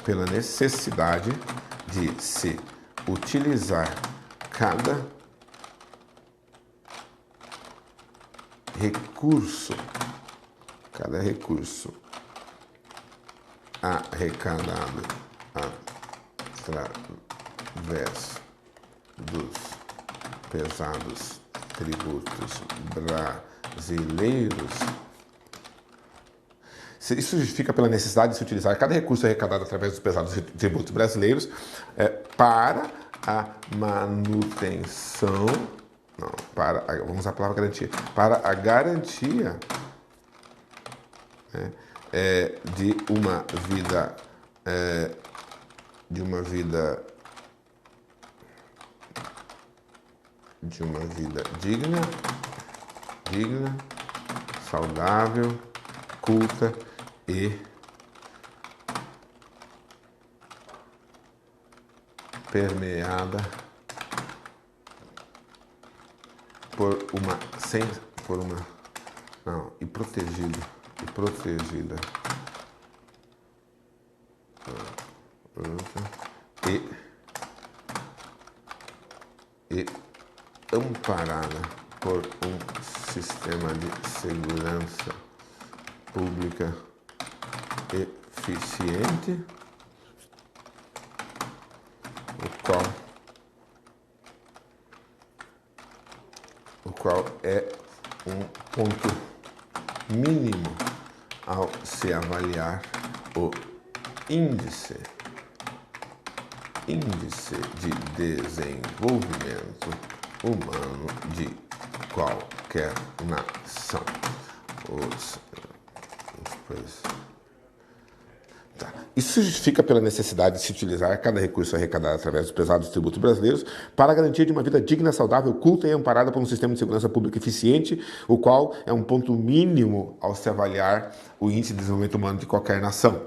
pela necessidade de se utilizar cada recurso arrecadado através dos pesados tributos brasileiros. Isso justifica pela necessidade de se utilizar cada recurso arrecadado através dos pesados tributos brasileiros para a manutenção, vamos usar a palavra garantia, para a garantia de uma vida digna, saudável, culta e permeada e protegida e amparada por um sistema de segurança pública eficiente, o qual é um ponto mínimo ao se avaliar o índice de desenvolvimento humano de qualquer nação. Isso se justifica pela necessidade de se utilizar cada recurso arrecadado através dos pesados tributos brasileiros para a garantia de uma vida digna, saudável, culta e amparada por um sistema de segurança pública eficiente, o qual é um ponto mínimo ao se avaliar o índice de desenvolvimento humano de qualquer nação.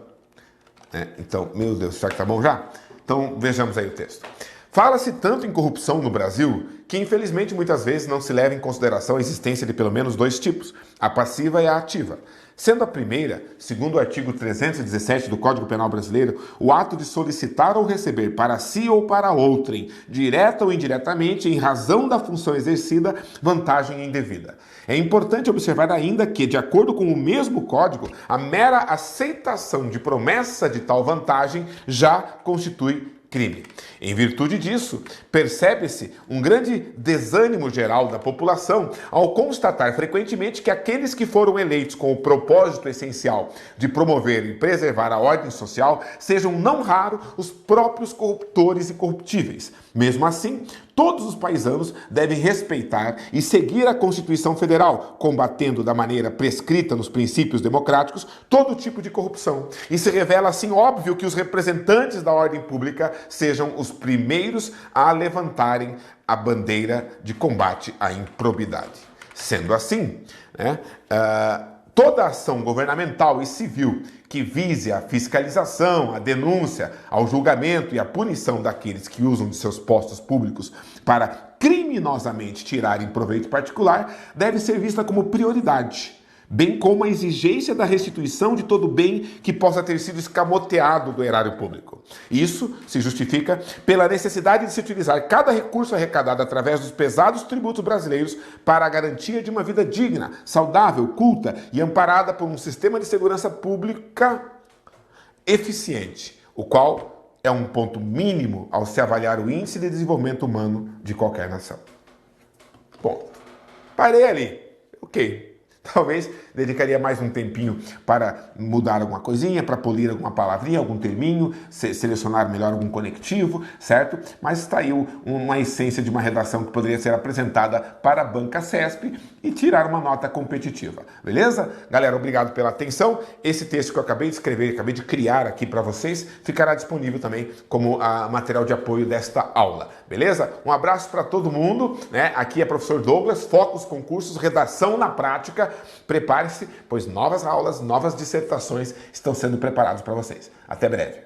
Então, meu Deus, será que tá bom já? Então, vejamos aí o texto. Fala-se tanto em corrupção no Brasil que, infelizmente, muitas vezes não se leva em consideração a existência de pelo menos dois tipos, a passiva e a ativa. Sendo a primeira, segundo o artigo 317 do Código Penal Brasileiro, o ato de solicitar ou receber para si ou para outrem, direta ou indiretamente, em razão da função exercida, vantagem indevida. É importante observar ainda que, de acordo com o mesmo Código, a mera aceitação de promessa de tal vantagem já constitui crime. Em virtude disso, percebe-se um grande desânimo geral da população ao constatar frequentemente que aqueles que foram eleitos com o propósito essencial de promover e preservar a ordem social sejam não raro os próprios corruptores e corruptíveis. Mesmo assim, todos os paisanos devem respeitar e seguir a Constituição Federal, combatendo da maneira prescrita nos princípios democráticos todo tipo de corrupção. E se revela assim óbvio que os representantes da ordem pública sejam os primeiros a levantarem a bandeira de combate à improbidade. Sendo assim, toda ação governamental e civil que vise a fiscalização, a denúncia, ao julgamento e a punição daqueles que usam de seus postos públicos para criminosamente tirarem proveito particular deve ser vista como prioridade, bem como a exigência da restituição de todo bem que possa ter sido escamoteado do erário público. Isso se justifica pela necessidade de se utilizar cada recurso arrecadado através dos pesados tributos brasileiros para a garantia de uma vida digna, saudável, culta e amparada por um sistema de segurança pública eficiente, o qual é um ponto mínimo ao se avaliar o índice de desenvolvimento humano de qualquer nação. Bom, parei ali. Ok. Talvez dedicaria mais um tempinho para mudar alguma coisinha, para polir alguma palavrinha, algum terminho, selecionar melhor algum conectivo, certo? Mas está aí uma essência de uma redação que poderia ser apresentada para a banca CESP e tirar uma nota competitiva, beleza? Galera, obrigado pela atenção. Esse texto que eu acabei de escrever, acabei de criar aqui para vocês, ficará disponível também como material de apoio desta aula, beleza? Um abraço para todo mundo, né? Aqui é professor Douglas, Focos Concursos, Redação na Prática. Prepare-se, pois novas aulas, novas dissertações estão sendo preparadas para vocês. Até breve.